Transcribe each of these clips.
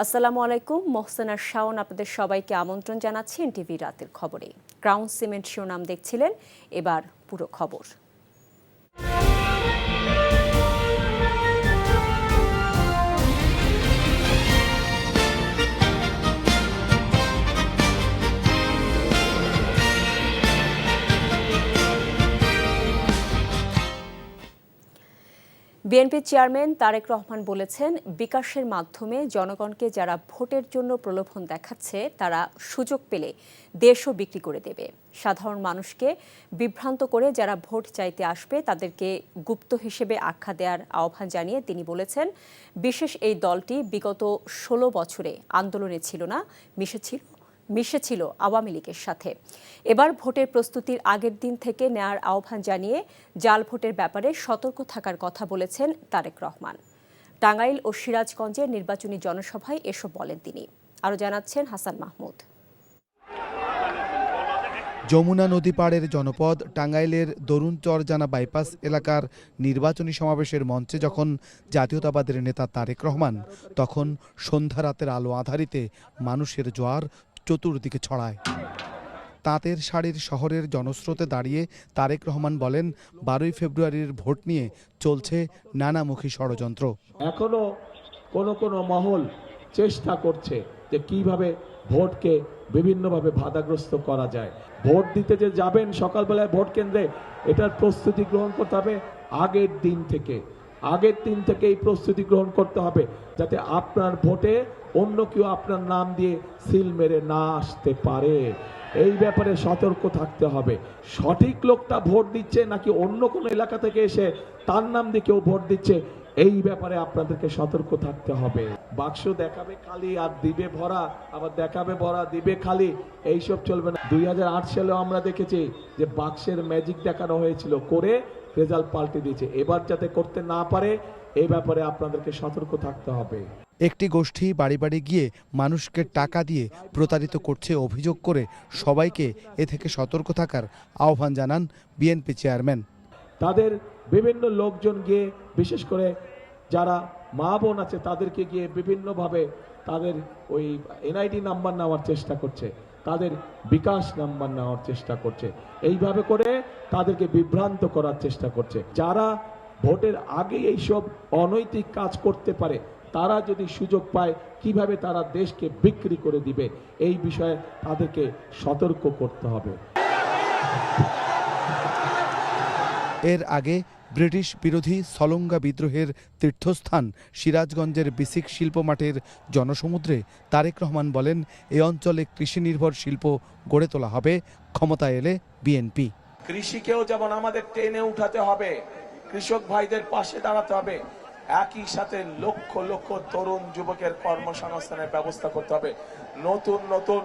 আসসালামু আলাইকুম, মোহসেনা শাওন আপনাদের সবাইকে আমন্ত্রণ জানাচ্ছি এনটিভি রাতের খবরে। ক্রাউন সিমেন্ট শিরোনাম দেখছিলেন, এবার পুরো খবর। বিএনপির চেয়ারম্যান তারেক রহমান বলেছেন, বিকাশের মাধ্যমে জনগণকে যারা ভোটের জন্য প্রলোভন দেখাচ্ছে তারা সুযোগ পেলে দেশও বিক্রি করে দেবে। সাধারণ মানুষকে বিভ্রান্ত করে যারা ভোট চাইতে আসবে তাদেরকে গুপ্ত হিসেবে আখ্যা দেওয়ার আহ্বান জানিয়ে তিনি বলেছেন, বিশেষ এই দলটি বিগত ১৬ বছরে আন্দোলনে ছিল না, মিশেছিল আওয়ামী লীগের সাথে। এবার ভোটের প্রস্তুতির আগের দিন থেকে নেয়ার আহ্বান জানিয়ে জাল ভোটের ব্যাপারে সতর্ক থাকার কথা বলেছেন তারেক রহমান। টাঙ্গাইল ও সিরাজগঞ্জের নির্বাচনী জনসভায় এসব বলেন তিনি। আরও জানাচ্ছেন হাসান মাহমুদ। যমুনা নদী পাড়ের জনপদ টাঙ্গাইলের দরুনচরজানা বাইপাস এলাকার নির্বাচনী সমাবেশের মঞ্চে যখন জাতীয়তাবাদের নেতা তারেক রহমান, তখন সন্ধ্যা রাতের আলো আধারিতে মানুষের জোয়ার চতুর্দিকে ছড়ায়। তাঁতের শাড়ির শহরের জনস্রোতে দাঁড়িয়ে তারেক রহমান বলেন, 12ই ফেব্রুয়ারির ভোট নিয়ে চলছে নানামুখী ষড়যন্ত্র। এখনো কোন মহল চেষ্টা করছে যে কিভাবে ভোটকে বিভিন্নভাবে বাধাগ্রস্ত করা যায়। ভোট দিতে যে যাবেন সকালবেলায় ভোট কেন্দ্রে, এটার প্রস্তুতি গ্রহণ করতে হবে আগের দিন থেকে এই প্রস্তুতি গ্রহণ করতে হবে, যাতে আপনার ভোটে অন্য কেউ আপনার নাম দিয়ে সিল মেরে না আসতে পারে। এই ব্যাপারে সতর্ক থাকতে হবে। সঠিক লোকটা ভোট দিচ্ছে নাকি অন্য কোনো এলাকা থেকে এসে তার নাম দিয়ে কেউ ভোট দিচ্ছে, এই ব্যাপারে আপনাদেরকে সতর্ক থাকতে হবে। বাক্স দেখাবে খালি আর দিবে ভরা, আবার দেখাবে ভরা দিবে খালি, এইসব চলবে না। 2008 সালেও আমরা দেখেছি যে বাক্সের ম্যাজিক দেখানো হয়েছিল, করে রেজাল্ট পাল্টে দিয়েছে। এবার যাতে করতে না পারে, এই ব্যাপারে আপনাদেরকে সতর্ক থাকতে হবে। একটি গোষ্ঠী বাড়ি বাড়ি গিয়ে মানুষকে টাকা দিয়ে প্রতারিত করছে অভিযোগ করে সবাইকে এ থেকে সতর্ক থাকার আহ্বান জানান বিএনপি চেয়ারম্যান। তাদের বিভিন্ন লোকজন গিয়ে, বিশেষ করে যারা মা বোন আছে তাদেরকে গিয়ে বিভিন্নভাবে তাদের ওই এনআইডি নাম্বার নেওয়ার চেষ্টা করছে, তাদের বিকাশ নাম্বার নেওয়ার চেষ্টা করছে। এইভাবে করে তাদেরকে বিভ্রান্ত করার চেষ্টা করছে। যারা ভোটের আগে এইসব অনৈতিক কাজ করতে পারে, তারা যদি সুযোগ পায় কিভাবে তারা দেশকে বিক্রি করে দিবে, এই বিষয়ে তাদেরকে সতর্ক করতে হবে। এর আগে ব্রিটিশ বিরোধী সলঙ্গা বিদ্রোহের তীর্থস্থান সিরাজগঞ্জের বিসিক শিল্প মাঠের জনসমুদ্রে তারেক রহমান বলেন, এই অঞ্চলে কৃষি নির্ভর শিল্প গড়ে তোলা হবে, ক্ষমতা এলে বিএনপি। কৃষিকেও যেমন আমাদের টেনে উঠাতে হবে, কৃষক ভাইদের পাশে দাঁড়াতে হবে, একই সাথে লক্ষ লক্ষ তরুণ যুবকের কর্মসংস্থানের ব্যবস্থা করতে হবে। নতুন নতুন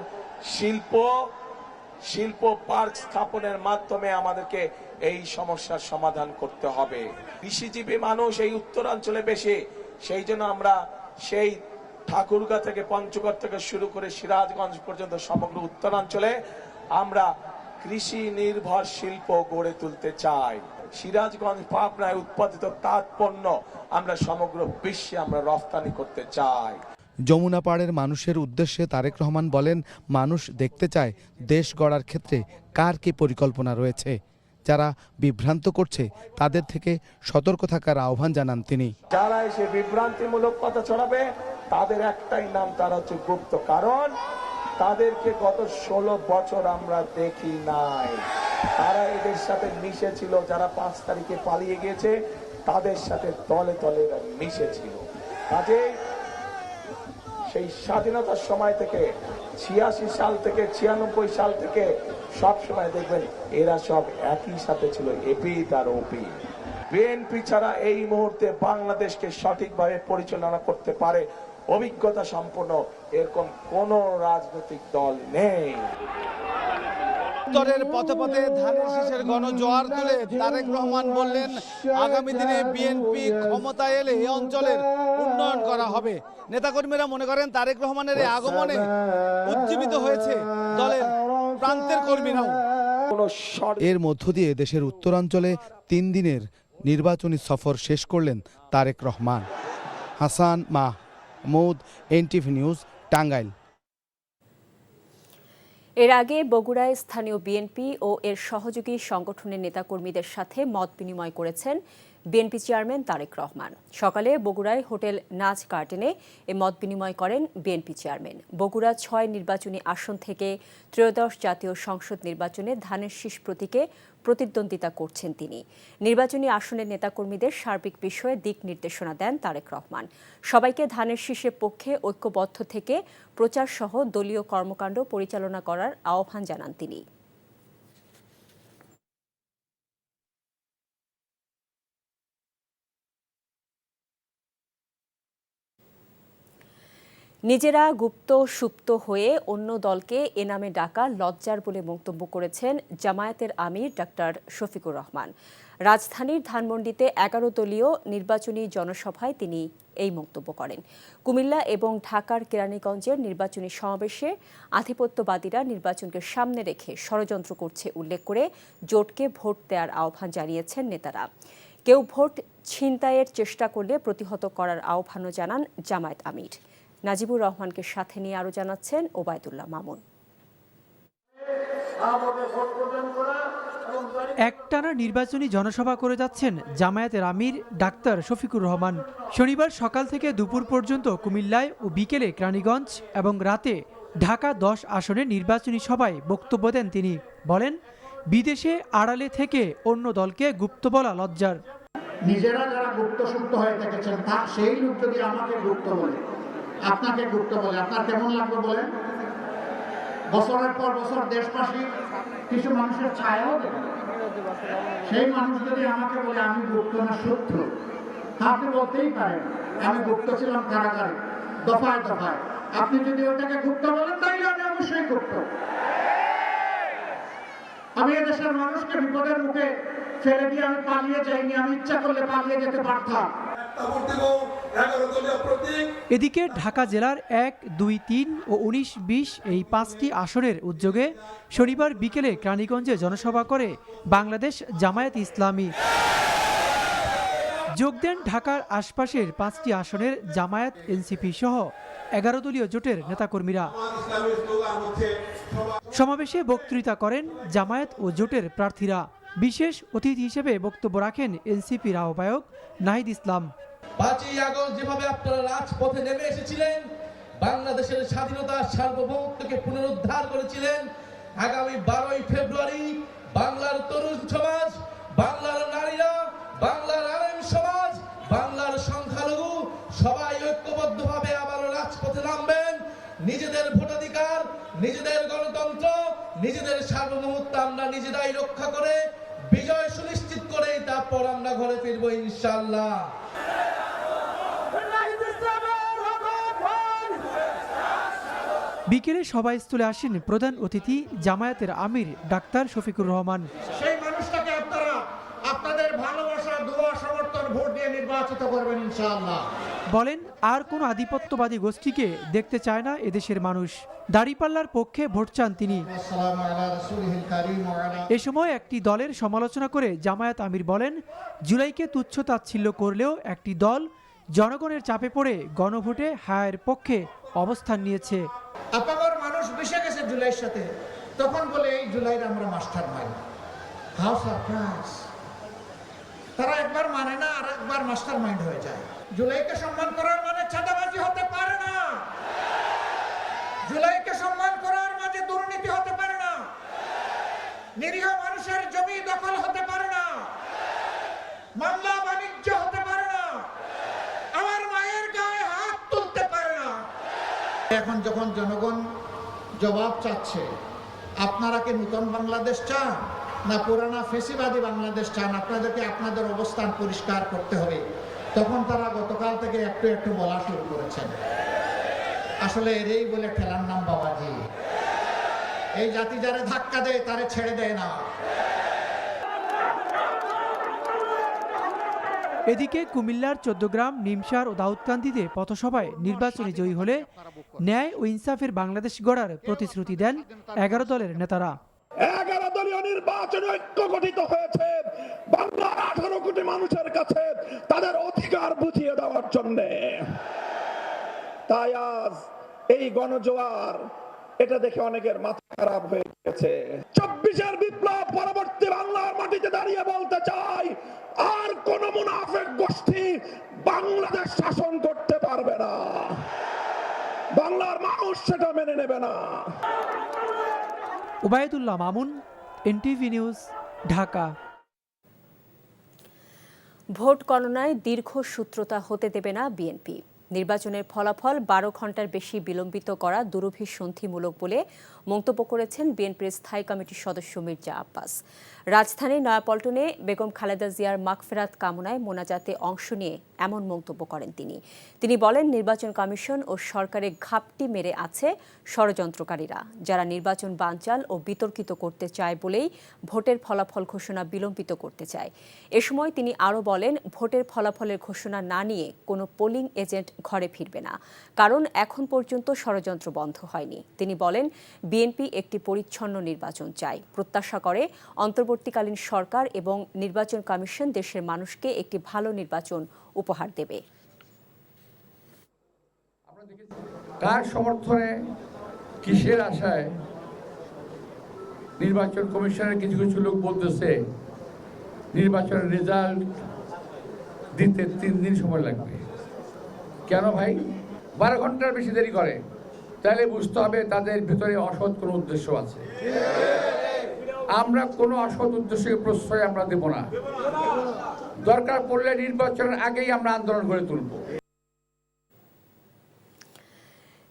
শিল্প পার্ক স্থাপনের মাধ্যমে আমাদেরকে এই সমস্যার সমাধান করতে হবে। কৃষিজীবী মানুষ এই উত্তরাঞ্চলে বেশি, সেই জন্য আমরা সেই ঠাকুরগাঁ থেকে পঞ্চগড় থেকে শুরু করে সিরাজগঞ্জ পর্যন্ত সমগ্র উত্তরাঞ্চলে আমরা কৃষি নির্ভর শিল্প গড়ে তুলতে চাই। সিরাজগঞ্জ পাবনায় উৎপাদিত তাঁত পণ্য আমরা সমগ্র বিশ্বে আমরা রফতানি করতে চাই। যমুনা পাড়ের মানুষের উদ্দেশ্যে তারেক রহমান বলেন, মানুষ দেখতে চায় দেশ গড়ার ক্ষেত্রে কার কি পরিকল্পনা রয়েছে। যারা বিভ্রান্ত করছে তাদের থেকে সতর্ক থাকার আহ্বান জানান তিনি। যারা এসে বিভ্রান্তিমূলক কথা ছড়াবে তাদের একটাই নাম, তারা হচ্ছে গুপ্ত। কারণ তাদেরকে গত 16 বছর আমরা দেখি নাই। তারা এদের সাথে মিশেছিল, যারা 5 তারিখে পালিয়ে গিয়েছে তাদের সাথে তলে তলে মিশেছিল। কাজে সেই স্বাধীনতার সময় থেকে 86 সাল থেকে 96 সাল থেকে সব সময় দেখবেন এরা সব একই সাথে ছিল, এপি আর ওপি। বিএনপি ছাড়া এই মুহূর্তে বাংলাদেশকে সঠিকভাবে পরিচালনা করতে পারে অভিজ্ঞতা সম্পন্ন এরকম কোন রাজনৈতিক দল নেই। উত্তরের পথে পথে ধানের শীষের গণজোয়ার তুলে তারেক রহমান বললেন, আগামী দিনে বিএনপি ক্ষমতায় এলে এই অঞ্চলের উন্নয়ন করা হবে। নেতাকর্মীরা মনে করেন তারেক রহমানের এই আগমনে উজ্জীবিত হয়েছে দলের প্রান্তের কর্মীরাও। এর মধ্য দিয়ে দেশের উত্তরাঞ্চলে 3 দিনের নির্বাচনী সফর শেষ করলেন তারেক রহমান। হাসান মাহ, মাহমুদ, এনটিভি নিউজ, টাঙ্গাইল। এর আগে বগুড়ায় স্থানীয় বিএনপি ও এর সহযোগী সংগঠনের নেতাকর্মীদের সাথে মত বিনিময় করেছেন বিএনপি চেয়ারম্যান তারেক রহমান। সকালে বগুড়ায় হোটেল নাচ গার্ডেনে এ মত বিনিময় করেন বিএনপি চেয়ারম্যান। বগুড়া ৬ নির্বাচনী আসন থেকে ত্রয়োদশ জাতীয় সংসদ নির্বাচনে ধানের শীষ প্রতীকে প্রতিদ্বন্দ্বিতা করছেন তিনি। নির্বাচনী আসনের নেতাকর্মীদের সার্বিক বিষয়ে দিক নির্দেশনা দেন তারেক রহমান। সবাইকে ধানের শীষের পক্ষে ঐক্যবদ্ধ থেকে প্রচার সহ দলীয় কর্মকাণ্ড পরিচালনা করার আহ্বান জানান তিনি। নিজেরা গুপ্ত সুপ্ত হয়ে অন্য দলকে এ নামে ডাকা লজ্জার বলে মন্তব্য করেছেন জামায়াতের আমির ডাক্তার শফিকুর রহমান। রাজধানীর ধানমন্ডিতে ১১ দলীয় নির্বাচনী জনসভায় তিনি এই মন্তব্য করেন। কুমিল্লা এবং ঢাকার কেরানীগঞ্জের নির্বাচনী সমাবেশে আধিপত্যবাদীরা নির্বাচনকে সামনে রেখে ষড়যন্ত্র করছে উল্লেখ করে জোটকে ভোট দেওয়ার আহ্বান জানিয়েছেন নেতারা। কেউ ভোট ছিনতাইয়ের চেষ্টা করলে প্রতিহত করার আহ্বানও জানান জামায়াত আমির। নাজিবুর রহমানকে সাথে নিয়ে আরো জানাচ্ছেন ওবায়দুল্লাহ মামুন। একটানা নির্বাচনী জনসভা করে যাচ্ছেন জামায়াতের আমির ডাক্তার শফিকুর রহমান। শনিবার সকাল থেকে দুপুর পর্যন্ত কুমিল্লায় ও বিকেলে কেরানীগঞ্জ এবং রাতে ঢাকা ১০ আসনে নির্বাচনী সভায় বক্তব্য দেন তিনি। বলেন, বিদেশে আড়ালে থেকে অন্য দলকে গুপ্ত বলা লজ্জার। নিজেরা যারা গুপ্ত সুপ্ত হয়ে থেকেছেন তা সেই লোক যদি আমাকে গুপ্ত বলে, আপনাকে গুপ্ত বলে, আপনার কেমন লাগবে বলেন? বছরের পর বছর দেশবাসী কিছু মানুষের ছায়াও দেবে। সেই মানুষ যদি আমাকে বলে আমি গুপ্ত না শত্রু, আপনি বলতেই পারেন আমি গুপ্ত ছিলাম কারাগারে দফায় দফায়। আপনি যদি ওটাকে গুপ্ত বলেন তাইলে আমি অবশ্যই গুপ্ত। আমি এদেশের মানুষকে বিপদের মুখে ফেলে দিয়ে আমি পালিয়ে যাইনি, আমি ইচ্ছা করলে পালিয়ে যেতে পারতাম। এদিকে ঢাকা জেলার ১, ২, ৩ ও ১৯, ২০ এই ৫টি আসনের উদ্যোগে শনিবার বিকেলে কেরানীগঞ্জে জনসভা করে বাংলাদেশ জামায়াত ইসলামী। যোগ দেন ঢাকার আশপাশের ৫টি আসনের জামায়াত, এনসিপি সহ ১১ দলীয় জোটের নেতাকর্মীরা। সমাবেশে বক্তৃতা করেন জামায়াত ও জোটের প্রার্থীরা। বিশেষ অতিথি হিসেবে বক্তব্য রাখেন এনসিপির আহ্বায়ক নাহিদ ইসলাম। ৫ই আগস্ট যেভাবে আপনারা রাজপথে নেমে এসেছিলেন, বাংলাদেশের স্বাধীনতা সার্বভৌমত্বকে পুনরুদ্ধার করেছিলেন, আগামী ১২ই ফেব্রুয়ারি বাংলার তরুণ সমাজ, বাংলার নারীরা, বাংলার আলেম সমাজ, বাংলার সংখ্যালঘু সবাই ঐক্যবদ্ধভাবে আবারও রাজপথে নামবেন। নিজেদের ভোটাধিকার, নিজেদের গণতন্ত্র, নিজেদের সার্বভৌমত্ব আমরা নিজেরাই রক্ষা করে বিজয় সুনিশ্চিত করে তারপর আমরা ঘরে ফিরবো ইনশাআল্লাহ। বিকেলে সভাস্থলে আসেন প্রধান অতিথি জামায়াতের আমির ডাক্তার শফিকুর রহমান। সেই মানুষটাকে আপনারা আপনাদের ভালোবাসা, দোয়া, সমর্থন, ভোট দিয়ে নির্বাচিত করবেন ইনশাআল্লাহ। বলেন, আর কোনো আধিপত্যবাদী গোষ্ঠীকে দেখতে চায় না এদেশের মানুষ। দাঁড়িপাল্লার পক্ষে ভোট চান তিনি। এ সময় একটি দলের সমালোচনা করে জামায়াত আমির বলেন, জুলাইকে তুচ্ছ-তাচ্ছিল্য করলেও একটি দল জনগণের চাপে পড়ে গণভোটে হায়ের পক্ষে অবস্থান নিয়েছে। আপামর মানুষ মিশে গেছে জুলাইয়ের সাথে, তখন বলে এই জুলাইয়ের আমরা মাস্টার মাইন্ড। How surprise! তারা একবার মানে না আর একবার মাস্টার মাইন্ড হয়ে যায়। জুলাইকে সম্মান করার মানে চাঁদাবাজি হতে পারে না। জুলাইকে সম্মান করার মানে দুর্নীতি হতে পারে না। নিরীহ মানুষের জমি দখল হতে পারে না। মামলা বাণিজ্য হতে পারে না। আমার মায়ের গায়ে হাত তুলতে পারে না। এখন যখন জনগণ জবাব চাচ্ছে, আপনারা কি নতুন বাংলাদেশ চান না পুরানা ফেসিবাদী বাংলাদেশ চান? আপনাদেরকে আপনাদের অবস্থান পরিষ্কার করতে হবে। তখন তারা গতকাল থেকে একটু একটু বলা শুরু করেছেন, আসলে এরই বলে খেলার নাম বাবাজি। এই জাতি যারা ধাক্কা দেয় তারে ছেড়ে দেয় না। এদিকে কুমিল্লার ১৪ গ্রাম, নিমসার ও দাউদকান্দিতে পথসভায় নির্বাচনে জয়ী হলে ন্যায় ও ইনসাফের বাংলাদেশ গড়ার প্রতিশ্রুতি দেন ১১ দলের নেতারা। 11 দলীয় নির্বাচন ঐক্য গঠিত হয়েছে বাংলার 18 কোটি মানুষের কাছে তাদের অধিকার বুঝিয়ে দেওয়ার জন্য। গণজোয়ার, এটা দেখে অনেকের মাথা খারাপ হয়ে গেছে। 24-এর বিপ্লব পরবর্তী বাংলার মাটিতে দাঁড়িয়ে বলতে চাই, আর কোন মুনাফিক গোষ্ঠী বাংলাদেশ শাসন করতে পারবে না। বাংলার মানুষ সেটা মেনে নেবে না। Obaidullah Mamun, NTV news, Dhaka. Vote গণনায় দীর্ঘসূত্রতা হতে দেবে না বিএনপি। নির্বাচনের ফলাফল 12 ঘন্টার বেশি বিলম্বিত করা দুরভিসন্ধিমূলক বলে মন্তব্য করেছেন বিএনপির স্থায়ী কমিটির সদস্য মির্জা আব্বাস। রাজধানীর নয়াপল্টনে বেগম খালেদা জিয়ার মাগফিরাত কামনায় মোনাজাতে অংশ নিয়ে এমন মন্তব্য করেন তিনি বলেন, নির্বাচন কমিশন ও সরকারে ঘাপটি মেরে আছে ষড়যন্ত্রকারীরা, যারা নির্বাচন বানচাল ও বিতর্কিত করতে চায় বলেই ভোটের ফলাফল ঘোষণা বিলম্বিত করতে চায়। এ সময় তিনি আরও বলেন, ভোটের ফলাফলের ঘোষণা না নিয়ে কোনো পোলিং এজেন্ট ঘরে ফিরবে না, কারণ এখন পর্যন্ত ষড়যন্ত্র বন্ধ হয়নি। তিনি বলেন, বিএনপি একটি পরিচ্ছন্ন নির্বাচন চায়, প্রত্যাশা করে অন্তর্বর্তীকালীন সরকার এবং নির্বাচন কমিশন দেশের মানুষকে একটি ভালো নির্বাচন উপহার দেবে। কার সমর্থনে, কিসের আশায় নির্বাচন কমিশনের কিছু কিছু লোক বলতেছে নির্বাচনের রেজাল্ট দিতে 3 দিন সময় লাগবে। কেন ভাই 12 ঘন্টার বেশি দেরি করে? তাহলে বুঝতে হবে তাদের ভিতরে অসৎ কোনো উদ্দেশ্য আছে। আমরা কোনো অসৎ উদ্দেশ্যকে প্রশ্রয় আমরা দেব না। দরকার পড়লে নির্বাচনের আগেই আমরা আন্দোলন গড়ে তুলব।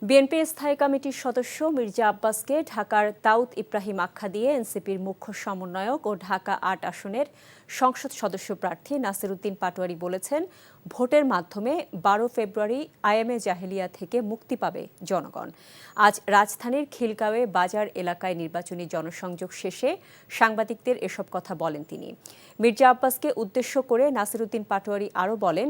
বিএনপির স্থায়ী কমিটির সদস্য মির্জা আব্বাসকে ঢাকার দাউদ ইব্রাহিম আখ্যা দিয়ে এনসিপির মুখ্য সমন্বয়ক ও ঢাকা ৮ আসনের সংসদ সদস্য প্রার্থী নাসিরউদ্দিন পাটোয়ারি বলেছেন, ভোটের মাধ্যমে 12 ফেব্রুয়ারি আইএমএ জাহেলিয়া থেকে মুক্তি পাবে জনগণ। আজ রাজধানীর খিলগাঁওয়ে বাজার এলাকায় নির্বাচনী জনসংযোগ শেষে সাংবাদিকদের এসব কথা বলেন তিনি। মির্জা আব্বাসকে উদ্দেশ্য করে নাসিরউদ্দিন পাটোয়ারি আরও বলেন,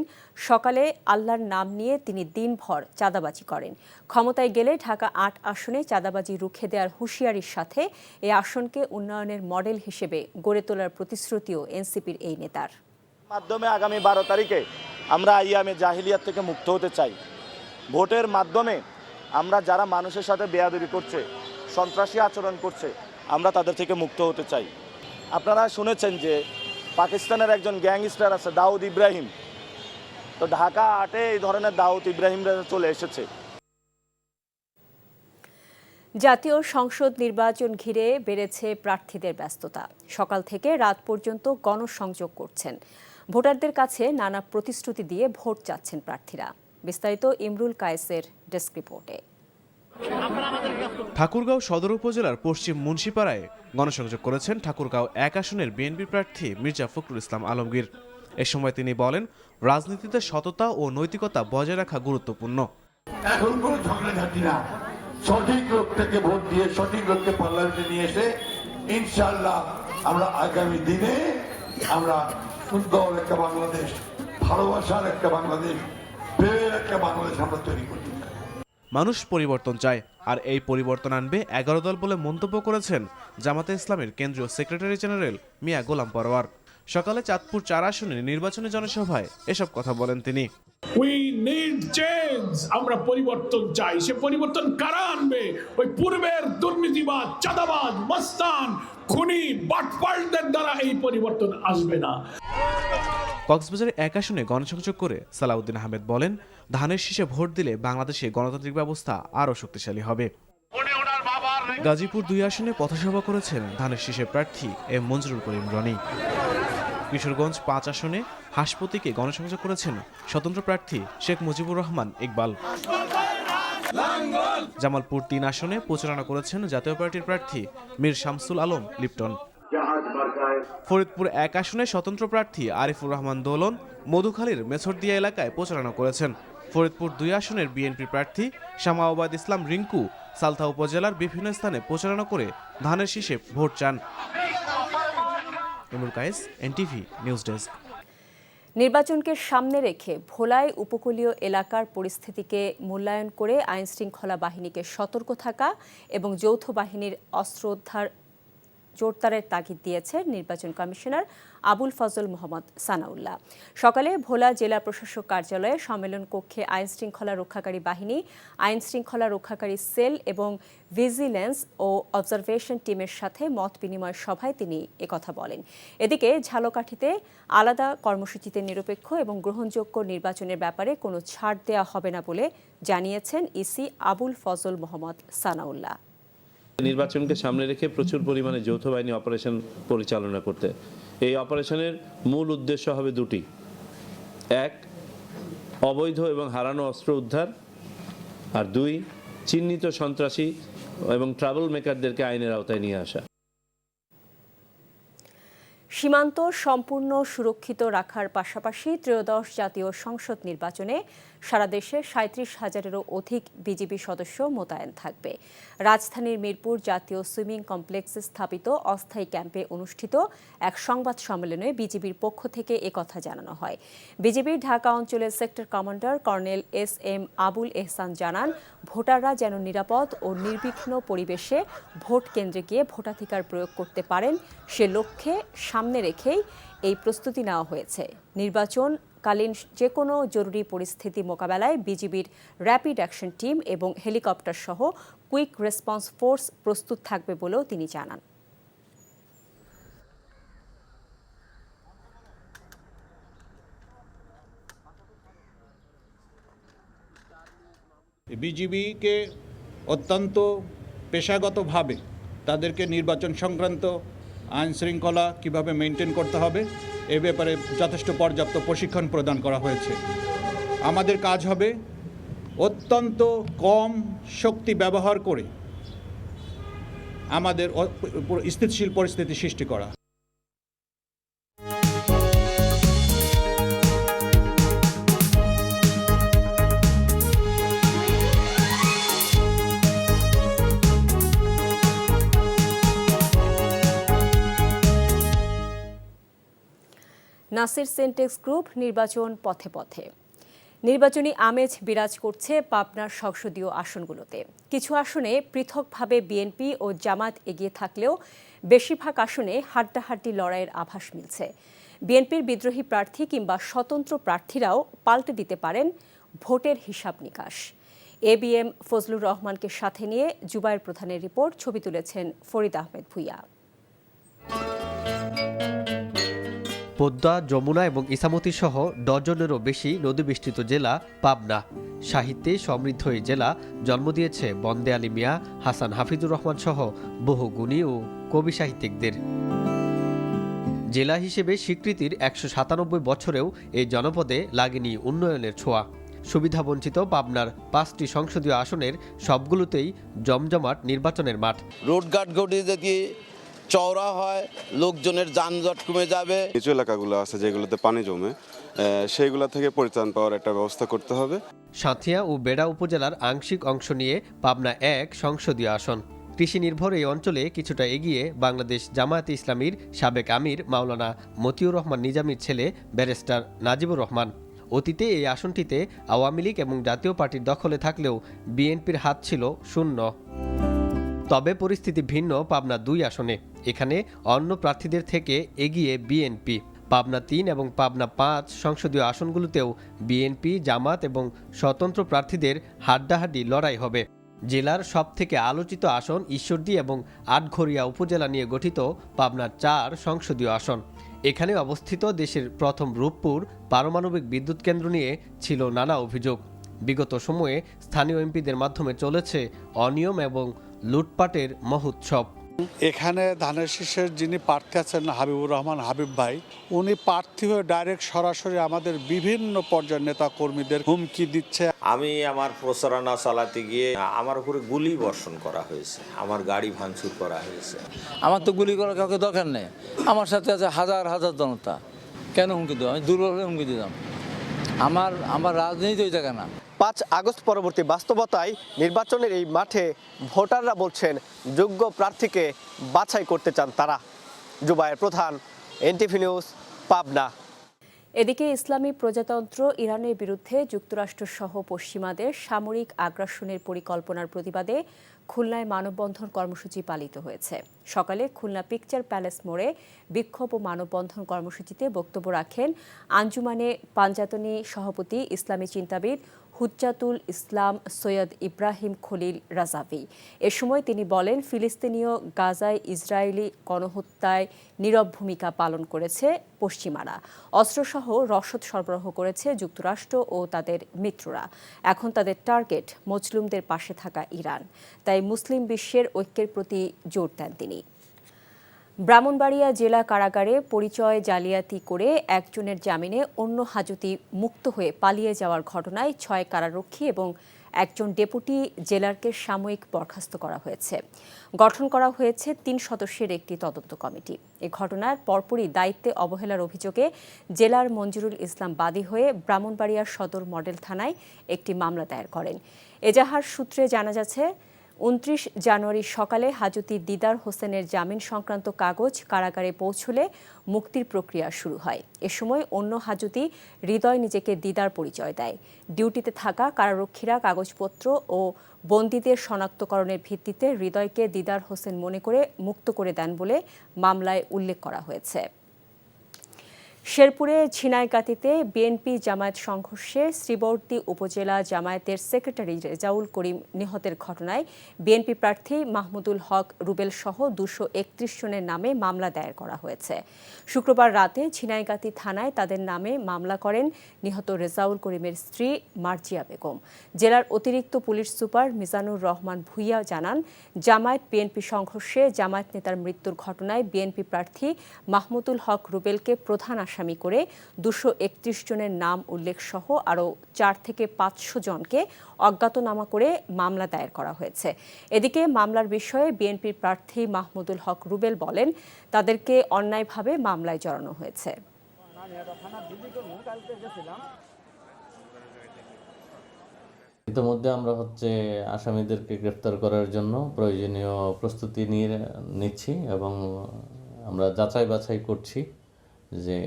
সকালে আল্লাহর নাম নিয়ে তিনি দিনভর চাঁদাবাজি করেন। ক্ষমতায় গেলে ঢাকা 8 আসনে চাঁদাবাজি রুখে দেওয়ার হুঁশিয়ারির সাথে এই আসনকে উন্নয়নের মডেল হিসেবে গড়ে তোলার প্রতিশ্রুতিও এনসিপির এই নেতার। মাধ্যমে আগামী 12 তারিখে আমরা আইএমএ জাহিলিয়াত থেকে মুক্ত হতে চাই। ভোটের মাধ্যমে আমরা যারা মানুষের সাথে বেয়াদবি করছে, সন্ত্রাসী আচরণ করছে, আমরা তাদের থেকে মুক্ত হতে চাই। আপনারা শুনেছেন যে পাকিস্তানের একজন গ্যাংস্টার আছে দাউদ ইব্রাহিম, তো ঢাকা 8-এ এই ধরনের দাউদ ইব্রাহিমরা চলে এসেছে। জাতীয় সংসদ নির্বাচন ঘিরে বেড়েছে প্রার্থীদের ব্যস্ততা। সকাল থেকে রাত পর্যন্ত গণসংযোগ করছেন, ভোটারদের কাছে নানা প্রতিশ্রুতি দিয়ে ভোট চাচ্ছেন প্রার্থীরা। বিস্তারিত ইমরুল কায়েসের ডেস্ক রিপোর্টে। ঠাকুরগাঁও সদর উপজেলার পশ্চিম মুন্সিপাড়ায় গণসংযোগ করেছেন ঠাকুরগাঁও 1 আসনের বিএনপি প্রার্থী মির্জা ফখরুল ইসলাম আলমগীর। এ সময় তিনি বলেন, রাজনীতিতে সততা ও নৈতিকতা বজায় রাখা গুরুত্বপূর্ণ। এখন কোনো ঝগড়াঝাটি না, সঠিক লোক থেকে ভোট দিয়ে সঠিক লোককে পার্লামেন্টে নিয়ে এসে ইনশাআল্লাহ আমরা আগামী দিনে আমরা সুন্দর একটা বাংলাদেশ, ভালোবাসার একটা বাংলাদেশ, প্রেমের একটা বাংলাদেশ আমরা তৈরি করি। মানুষ পরিবর্তন চায়, আর এই পরিবর্তন আনবে 11 দল বলে মন্তব্য করেছেন জামাতে ইসলামের কেন্দ্রীয় সেক্রেটারি জেনারেল মিয়া গোলাম পরোয়ার। সকালে চাঁদপুর 4 আসনের নির্বাচনী জনসভায় এসব কথা বলেন তিনি। We need change, আমরা পরিবর্তন চাই। সে পরিবর্তন কারা আনবে? ওই পূর্বের দুর্নীতিবাদ, চাঁদাবাজ, মস্তান, খুনি, বাটপারদের দ্বারা এই পরিবর্তন আসবে না। কক্সবাজারের 1 আসনে গণসংযোগ করে সালাউদ্দিন আহমেদ বলেন, ধানের শীষে ভোট দিলে বাংলাদেশে গণতান্ত্রিক ব্যবস্থা আরও শক্তিশালী হবে। গাজীপুর 2 আসনে পথসভা করেছেন ধানের শীষের প্রার্থী এম মঞ্জুরুল করিম রনি। কিশোরগঞ্জ 5 আসনে হাসপতিকে গণসংযোগ করেছেন স্বতন্ত্র প্রার্থী শেখ মুজিবুর রহমান ইকবাল। জামালপুর 3 আসনে প্রচারণা করেছেন জাতীয় পার্টির প্রার্থী মীর শামসুল আলম লিপটন। ফরিদপুর 1 আসনে স্বতন্ত্র প্রার্থী আরিফুর রহমান দোলন মধুখালীর মেছরদিয়া এলাকায় প্রচারণা করেছেন। ফরিদপুর 2 আসনের বিএনপি প্রার্থী শামাওয়াবাদ ইসলাম রিঙ্কু সালথা উপজেলার বিভিন্ন স্থানে প্রচারণা করে ধানের শীষে ভোট চান। Imrul Kayes, NTV news desk. নির্বাচনকে সামনে রেখে ভোলায় উপকূলীয় এলাকার পরিস্থিতিকে মূল্যায়ন করে আইনশৃঙ্খলা বাহিনীকে সতর্ক থাকা এবং যৌথ বাহিনীর অস্ত্র উদ্ধার জোরদারের তাগিদ দিয়েছেন নির্বাচন কমিশনার আবুল ফজল মোহাম্মদ সানাউল্লাহ। সকালে ভোলা জেলা প্রশাসক কার্যালয়ে সম্মেলন কক্ষে আইন শৃঙ্খলা রক্ষাকারী বাহিনী, আইন শৃঙ্খলা রক্ষাকারী সেল এবং ভিজিল্যান্স ও অবজারভেশন টিমের সাথে মত বিনিময় সভায় তিনি একথা বলেন। এদিকে ঝালকাঠিতে আলাদা কর্মসূচিতে নিরপেক্ষ এবং গ্রহণযোগ্য নির্বাচনের ব্যাপারে কোনো ছাড় দেওয়া হবে না বলে জানিয়েছেন ইসি আবুল ফজল মোহাম্মদ সানাউল্লাহ। নির্বাচনকে সামনে রেখে প্রচুর পরিমাণে যৌথ বাহিনী অপারেশন পরিচালনা করতে। এই অপারেশনের মূল উদ্দেশ্য হবে দুটি: এক, অবৈধ এবং হারানো অস্ত্র উদ্ধার, আর দুই, চিহ্নিত সন্ত্রাসী এবং ট্রাবল মেকারদেরকে আইনের আওতায় নিয়ে আসা। সীমান্ত সম্পূর্ণ সুরক্ষিত রাখার পাশাপাশি ত্রয়োদশ জাতীয় সংসদ নির্বাচনে সারা দেশে ৩৭,০০০-এরও অধিক বিজিবি সদস্য মোতায়েন থাকবে। রাজধানীর মিরপুর জাতীয় সুইমিং কমপ্লেক্সে স্থাপিত অস্থায়ী ক্যাম্পে অনুষ্ঠিত এক সংবাদ সম্মেলনে বিজিবির পক্ষ থেকে একথা জানানো হয়। বিজিবির ঢাকা অঞ্চলের sector commander colonel SM Abul Ehsan জানান, ভোটাররা যেন নিরাপদ ও নির্বিঘ্ন পরিবেশে ভোট কেন্দ্রে গিয়ে ভোটাধিকার প্রয়োগ করতে পারেন, সে লক্ষ্যে সামনে রেখেই এই প্রস্তুতি নেওয়া হয়েছে। নির্বাচনকালীন যে কোনো জরুরি পরিস্থিতি মোকাবেলায় বিজিবির র্যাপিড অ্যাকশন টিম এবং হেলিকপ্টার সহ কুইক রেসপন্স ফোর্স প্রস্তুত থাকবে বলেও তিনি জানান। বিজিবিকে অত্যন্ত পেশাগতভাবে তাদেরকে নির্বাচন সংক্রান্ত আইন শৃঙ্খলা কীভাবে মেনটেন করতে হবে এ ব্যাপারে যথেষ্ট পর্যাপ্ত প্রশিক্ষণ প্রদান করা হয়েছে। আমাদের কাজ হবে অত্যন্ত কম শক্তি ব্যবহার করে আমাদের স্থিতিশীল পরিস্থিতি সৃষ্টি করা। নাসির সিনটেক্স গ্রুপ নির্বাচন পথে পথে। নির্বাচনী আমেজ বিরাজ করছে পাবনার সংসদীয় আসনগুলোতে। কিছু আসনে পৃথকভাবে বিএনপি ও জামাত এগিয়ে থাকলেও বেশিরভাগ আসনে হাড্ডাহাড্ডি লড়াইয়ের আভাস মিলছে। বিএনপির বিদ্রোহী প্রার্থী কিংবা স্বতন্ত্র প্রার্থীরাও পাল্টে দিতে পারেন ভোটের হিসাব নিকাশ। ABM ফজলুর রহমানকে সাথে নিয়ে জুবায়ের প্রধানের রিপোর্ট, ছবি তুলেছেন ফরিদ আহমেদ ভুইয়া। পদ্মা, যমুনা এবং ইসামতি সহ ডজনেরও বেশি নদীবেষ্টিত জেলা পাবনা। সাহিত্যে সমৃদ্ধ এই জেলা জন্ম দিয়েছে বন্দে আলী মিয়া, হাসান হাফিজুর রহমান সহ বহু গুণী ও কবি সাহিত্যিকদের। জেলা হিসেবে স্বীকৃতির ১৯৭ বছরেও এই জনপদে লাগেনি উন্নয়নের ছোঁয়া। সুবিধাবঞ্চিত পাবনার ৫টি সংসদীয় আসনের সবগুলোতেই জমজমাট নির্বাচনের মাঠ। রোডঘাট ঘটি যদি চওড়া হয়, লোকজনের যানজট কমে যাবে। নিচু এলাকাগুলো আছে যেগুলোতে পানি জমে, সেইগুলো থেকে পরিত্রাণ পাওয়ার একটা ব্যবস্থা করতে হবে। সাঁথিয়া ও বেড়া উপজেলার আংশিক অংশ নিয়ে পাবনা ১ সংসদীয় আসন। কৃষি নির্ভর এই অঞ্চলে কিছুটা এগিয়ে বাংলাদেশ জামায়াতে ইসলামীর সাবেক আমির মাওলানা মতিউর রহমান নিজামীর ছেলে ব্যারিস্টার নাজিবুর রহমান। অতীতে এই আসনটিতে আওয়ামী লীগ এবং জাতীয় পার্টির দখলে থাকলেও বিএনপির হাত ছিল শূন্য। তবে পরিস্থিতি ভিন্ন পাবনা ২ আসনে। এখানে অন্য প্রার্থীদের থেকে এগিয়ে বিএনপি। পাবনা ৩ এবং পাবনা ৫ সংসদীয় আসনগুলোতেও বিএনপি, জামাত এবং স্বতন্ত্র প্রার্থীদের হাড্ডাহাড্ডি লড়াই হবে। জেলার সবথেকে আলোচিত আসন ঈশ্বরদী এবং আটঘরিয়া উপজেলা নিয়ে গঠিত পাবনার ৪ সংসদীয় আসন। এখানে অবস্থিত দেশের প্রথম রূপপুর পারমাণবিক বিদ্যুৎ কেন্দ্র নিয়ে ছিল নানা অভিযোগ। বিগত সময়ে স্থানীয় এমপিদের মাধ্যমে চলেছে অনিয়ম এবং লুটপাটের মহোৎসব। এখানে ধানের শীষের যিনি প্রার্থী আছেন হাবিবুর রহমান হাবিব ভাই, উনি প্রার্থী হয়ে ডাইরেক্ট সরাসরি আমাদের বিভিন্ন পর্যায়ের নেতা কর্মীদের হুমকি দিচ্ছে। আমি আমার প্রচারণা চালাতে গিয়ে আমার উপরে গুলি বর্ষণ করা হয়েছে, আমার গাড়ি ভাঙচুর করা হয়েছে। আমার তো গুলি করার কাউকে দরকার নেই, আমার সাথে আছে হাজার হাজার জনতা, কেন হুমকি দেবো? আমি দুর্বল হলে হুমকি দিতাম। আমার রাজনীতি ওই জায়গা না। ৫ আগস্ট পরবর্তী বাস্তবতায় নির্বাচনের এই মাঠে ভোটাররা বলছেন যোগ্য প্রার্থীকে বাছাই করতে চান তারা। জুবায়ের প্রধান, NTV নিউজ, পাবনা। এদিকে ইসলামী প্রজাতন্ত্র ইরানের বিরুদ্ধে যুক্তরাষ্ট্রসহ পশ্চিমাদের সামরিক আগ্রাসনের পরিকল্পনার প্রতিবাদে খুলনায় মানববন্ধন কর্মসূচি পালিত হয়েছে। সকালে খুলনা পিকচার প্যালেস মোড়ে বিক্ষোভ ও মানববন্ধন কর্মসূচিতে বক্তব্য রাখেন আঞ্জুমানে পাঞ্জাতনী সভাপতি ইসলামী চিন্তাবিদ হুজ্জাতুল ইসলাম সৈয়দ ইব্রাহিম খলিল রাজাভি। এ সময় তিনি বলেন, ফিলিস্তিনীয় গাজায় ইসরায়েলি গণহত্যায় নীরব ভূমিকা পালন করেছে পশ্চিমারা। অস্ত্রসহ রসদ সরবরাহ করেছে যুক্তরাষ্ট্র ও তাদের মিত্ররা। এখন তাদের টার্গেট মজলুমদের পাশে থাকা ইরান। তাই মুসলিম বিশ্বের ঐক্যের প্রতি জোর দেন তিনি। ব্রাহ্মণবাড়িয়া জেলা কারাগারে পরিচয় জালিয়াতি করে একজনের জামিনে অন্য হাজতি মুক্ত হয়ে পালিয়ে যাওয়ার ঘটনায় 6 কারারক্ষী এবং একজন ডেপুটি জেলারকে সাময়িক বরখাস্ত করা হয়েছে। গঠন করা হয়েছে 3 সদস্যের একটি তদন্ত কমিটি। এ ঘটনার পরপরই দায়িত্বে অবহেলার অভিযোগে জেলার মঞ্জুরুল ইসলাম বাদী হয়ে ব্রাহ্মণবাড়িয়া সদর মডেল থানায় একটি মামলা দায়ের করেন। এজাহার সূত্রে জানা যাচ্ছে, 29 জানুয়ারি সকালে হাজতি দিদার হোসেনের জামিন সংক্রান্ত কাগজ কারাগারে পৌঁছলে মুক্তির প্রক্রিয়া শুরু হয়। এ সময় অন্য হাজতি হৃদয় নিজেকে দিদার পরিচয় দেয়। ডিউটিতে থাকা কারারক্ষীরা কাগজপত্র ও বন্দীদের শনাক্তকরণের ভিত্তিতে হৃদয়কে দিদার হোসেন মনে করে মুক্ত করে দেন বলে মামলায় উল্লেখ করা হয়েছে। শেরপুরে ঝিনাইগাতীতে বিএনপি জামায়াত সংঘর্ষে শ্রীবর্দী উপজেলা জামায়াতের সেক্রেটারি রেজাউল করিম নিহতের ঘটনায় বিএনপি প্রার্থী মাহমুদুল হক রুবেল সহ 231 জনের নামে মামলা দায়ের করা হয়েছে। শুক্রবার রাতে ঝিনাইগাতী থানায় তাদের নামে মামলা করেন নিহত রেজাউল করিমের স্ত্রী মার্জিয়া বেগম। জেলার অতিরিক্ত পুলিশ সুপার মিজানুর রহমান ভুইয়া জানান, জামায়াত বিএনপি সংঘর্ষে জামায়াত নেতার মৃত্যুর ঘটনায় বিএনপি প্রার্থী মাহমুদুল হক রুবেলকে প্রধান আসামি করে 231 জনের নাম উল্লেখ সহ আরও 4 থেকে 500 জনকে অজ্ঞাতনামা করে মামলা দায়ের করা হয়েছে। এদিকে মামলার বিষয়ে বিএনপির প্রার্থী মাহমুদুল হক রুবেল বলেন, তাদেরকে অন্যায়ভাবে মামলায় জড়ানো হয়েছে। ইতিমধ্যে আমরা আসামিদেরকে গ্রেফতার করার জন্য প্রয়োজনীয় প্রস্তুতি নিচ্ছি এবং আমরা যাচাই বাছাই করছি যে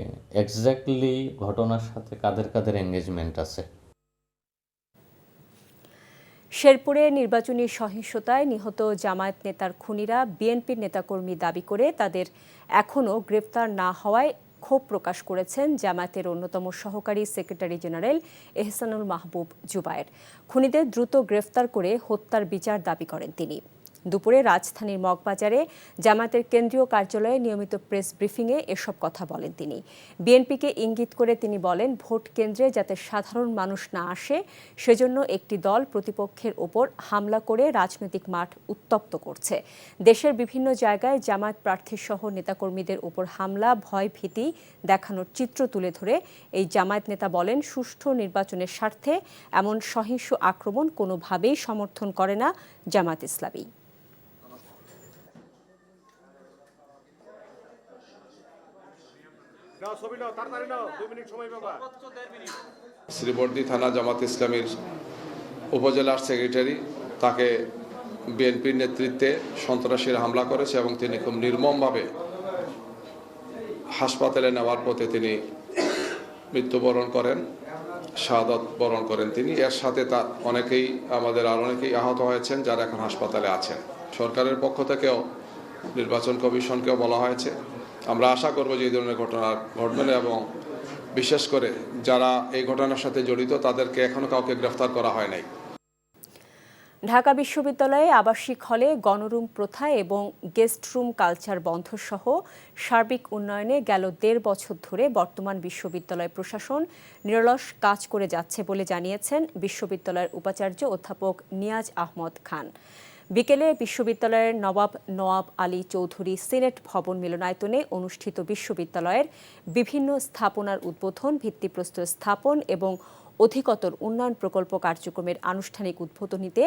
এক্স্যাক্টলি ঘটনার সাথে কাদের কাদের এনগেজমেন্ট আছে। শেরপুরে নির্বাচনী সহিংসতায় নিহত জামায়াত নেতার খুনিরা বিএনপির নেতাকর্মী দাবি করে তাদের এখনও গ্রেফতার না হওয়ায় ক্ষোভ প্রকাশ করেছেন জামায়াতের অন্যতম সহকারী সেক্রেটারি জেনারেল এহসানুল মাহবুব জুবায়ের। খুনিদের দ্রুত গ্রেফতার করে হত্যার বিচার দাবি করেন তিনি। দুপুরে রাজধানীর মগবাজারে জামায়াতের কেন্দ্রীয় কার্যালয়ে নিয়মিত প্রেস ব্রিফিংয়ে এসব কথা বলেন তিনি। বিএনপিকে ইঙ্গিত করে তিনি বলেন, ভোট কেন্দ্রে যাতে সাধারণ মানুষ না আসে সেজন্য একটি দল প্রতিপক্ষের ওপর হামলা করে রাজনৈতিক মাঠ উত্তপ্ত করছে। দেশের বিভিন্ন জায়গায় জামায়াত প্রার্থীসহ নেতাকর্মীদের ওপর হামলা, ভয় ভীতি দেখানোর চিত্র তুলে ধরে এই জামায়াত নেতা বলেন, সুষ্ঠু নির্বাচনের স্বার্থে এমন সহিংস আক্রমণ কোনোভাবেই সমর্থন করে না জামায়াত ইসলামী। শ্রীবর্দী থানা জামাত ইসলামীর উপজেলার সেক্রেটারি, তাকে বিএনপির নেতৃত্বে সন্ত্রাসীরা হামলা করেছে এবং তিনি খুব নির্মমভাবে হাসপাতালে নেওয়ার পথে তিনি মৃত্যুবরণ করেন, শাহাদাত বরণ করেন তিনি। এর সাথে আমাদের আর অনেকেই আহত হয়েছেন যারা এখন হাসপাতালে আছেন। সরকারের পক্ষ থেকেও নির্বাচন কমিশনকেও বলা হয়েছে, আমরা আশা করব যে এই ধরনের ঘটনা ঘটবে না এবং বিশেষ করে যারা এই ঘটনার সাথে জড়িত তাদেরকে এখনো কাউকে গ্রেফতার করা হয় নাই। ঢাকা বিশ্ববিদ্যালয়ে আবাসিক হলে গণরুম প্রথা এবং গেস্ট রুম কালচার বন্ধ সহ সার্বিক উন্নয়নে গেল 1.5 বছর ধরে বর্তমান বিশ্ববিদ্যালয় প্রশাসন নিরলস কাজ করে যাচ্ছে বলে জানিয়েছেন বিশ্ববিদ্যালয়ের উপাচার্য অধ্যাপক নিয়াজ আহমদ খান। বিকেলে বিশ্ববিদ্যালয়ের নওয়াব আলী চৌধুরী সিনেট ভবন মিলনায়তনে অনুষ্ঠিত বিশ্ববিদ্যালয়ের বিভিন্ন স্থাপনার উদ্বোধন, ভিত্তিপ্রস্তর স্থাপন এবং অধিকতর উন্নয়ন প্রকল্প কার্যক্রমের আনুষ্ঠানিক উদ্বোধনীতে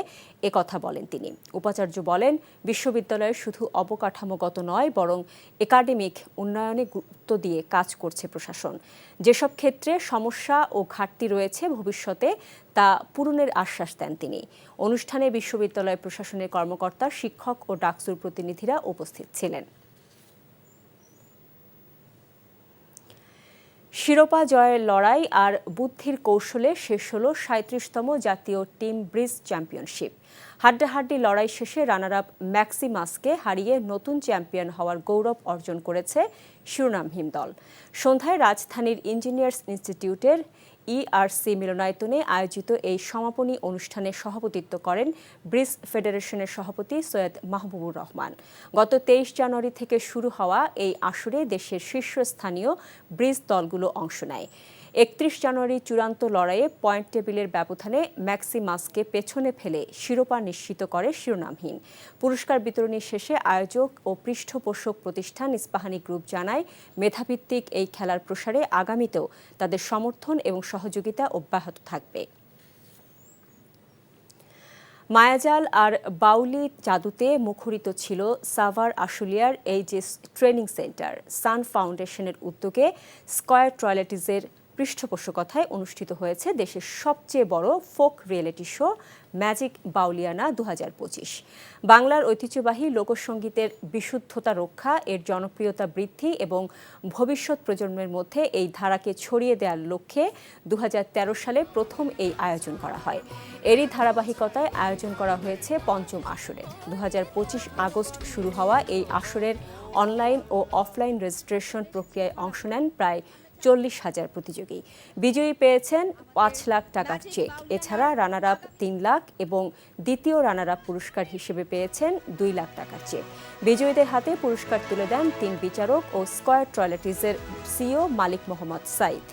একথা বলেন তিনি। উপাচার্য বলেন, বিশ্ববিদ্যালয়ে শুধু অবকাঠামোগত নয় বরং একাডেমিক উন্নয়নে গুরুত্ব দিয়ে কাজ করছে প্রশাসন। যেসব ক্ষেত্রে সমস্যা ও ঘাটতি রয়েছে ভবিষ্যতে তা পূরণের আশ্বাস দেন তিনি। অনুষ্ঠানে বিশ্ববিদ্যালয় প্রশাসনের কর্মকর্তা, শিক্ষক ও ডাকসুর প্রতিনিধিরা উপস্থিত ছিলেন। শিরোপা জয়ের লড়াই আর বুদ্ধির কৌশলে শেষ হল ৩৭তম জাতীয় টিম ব্রিজ চ্যাম্পিয়নশিপ। হাড্ডাহাড্ডি লড়াই শেষে রানার আপ ম্যাক্সিমাসকে হারিয়ে নতুন চ্যাম্পিয়ন হওয়ার গৌরব অর্জন করেছে শিরোনামহীন দল। সন্ধ্যায় রাজধানীর ইঞ্জিনিয়ার্স ইনস্টিটিউটের ইআরসি মিলনায়তনে আয়োজিত এই সমাপনী অনুষ্ঠানে সভাপতিত্ব করেন ব্রিজ ফেডারেশনের সভাপতি সৈয়দ মাহবুবুর রহমান। গত ২৩ জানুয়ারি থেকে শুরু হওয়া এই আসরে দেশের শীর্ষস্থানীয় ব্রিজ দলগুলো অংশ নেয়। ৩১ জানুয়ারি চূড়ান্ত লড়াইয়ে পয়েন্ট টেবিলের ব্যবধানে ম্যাক্সিমাসকে পেছনে ফেলে শিরোপা নিশ্চিত করে শিরোনামহীন। পুরস্কার বিতরণী শেষে আয়োজক ও পৃষ্ঠপোষক প্রতিষ্ঠান ইস্পাহানি গ্রুপ জানায়, মেধাভিত্তিক এই খেলার প্রসারে আগামীতেও তাদের সমর্থন এবং সহযোগিতা অব্যাহত থাকবে। মায়াজাল আর বাউলি জাদুতে মুখরিত ছিল সাভার আশুলিয়ার এইচএস ট্রেনিং সেন্টার। সান ফাউন্ডেশনের উদ্যোগে স্কয়ার টয়লেটিসের পৃষ্ঠপোষকতায় অনুষ্ঠিত হয়েছে দেশের সবচেয়ে বড় folk reality show magic Bauliana ২০২৫। বাংলার ঐতিহ্যবাহী লোকসঙ্গীতের বিশুদ্ধতা রক্ষা, এর জনপ্রিয়তা বৃদ্ধি এবং ভবিষ্যৎ প্রজন্মের মধ্যে এই ধারাকে ছড়িয়ে দেওয়ার লক্ষ্যে ২০১৩ সালে প্রথম এই আয়োজন করা হয়। এরই ধারাবাহিকতায় আয়োজন করা হয়েছে পঞ্চম আসরের। ২০২৫ আগস্ট শুরু হওয়া এই আসরের অনলাইন ও অফলাইন রেজিস্ট্রেশন প্রক্রিয়ায় অংশ নেন প্রায় ৪০,০০০ প্রতিযোগী। বিজয়ী পেয়েছেন ৫ লাখ টাকার চেক। এছাড়া রানার আপ ৩ লাখ এবং দ্বিতীয় রানার আপ পুরস্কার হিসেবে পেয়েছেন ২ লাখ টাকার চেক। বিজয়ীদের হাতে পুরস্কার তুলে দেন ৩ বিচারক ও স্কয়ার টয়লেটিসের সিইও মালিক মোহাম্মদ সাইদ।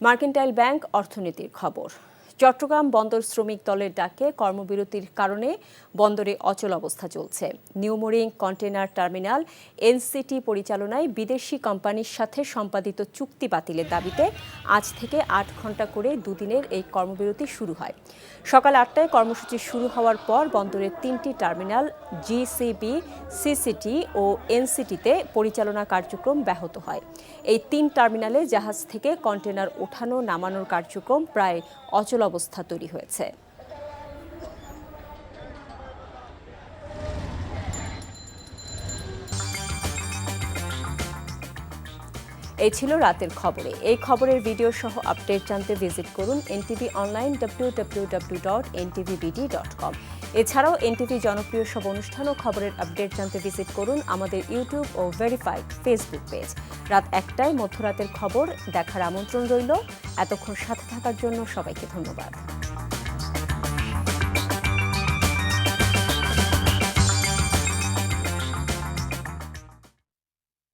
মার্কেন্টাইল ব্যাংক অর্থনীতির খবর। চট্টগ্রাম বন্দর শ্রমিক দলের ডাকে কর্মবিরতির কারণে বন্দরে অচল অবস্থা চলছে। নিউমোরিং কন্টেনার টার্মিনাল এনসিটি পরিচালনায় বিদেশি কোম্পানির সাথে সম্পাদিত চুক্তি বাতিলের দাবিতে আজ থেকে ৮ ঘণ্টা করে দুদিনের এই কর্মবিরতি শুরু হয়। সকাল ৮টায় কর্মসূচি শুরু হওয়ার পর বন্দরের ৩টি টার্মিনাল জিসিবি, সিসিটি ও এনসিটিতে পরিচালনা কার্যক্রম ব্যাহত হয়। এই ৩ টার্মিনালে জাহাজ থেকে কন্টেনার ওঠানো নামানোর কার্যক্রম প্রায় অচল অবস্থা তৈরি হয়েছে। এই ছিল রাতের খবরে। এই খবরের ভিডিও সহ আপডেট জানতে ভিজিট করুন এনটিভি অনলাইন www.ntvbd.com। এছাড়াও এনটিভি জনপ্রিয় সব অনুষ্ঠান ও খবরের আপডেট জানতে ভিজিট করুন আমাদের ইউটিউব ও ভেরিফাইড ফেসবুক পেজ। রাত ১টায় মধ্যরাতের খবর দেখার আমন্ত্রণ রইল। এতক্ষণ সাথে থাকার জন্য সবাইকে ধন্যবাদ।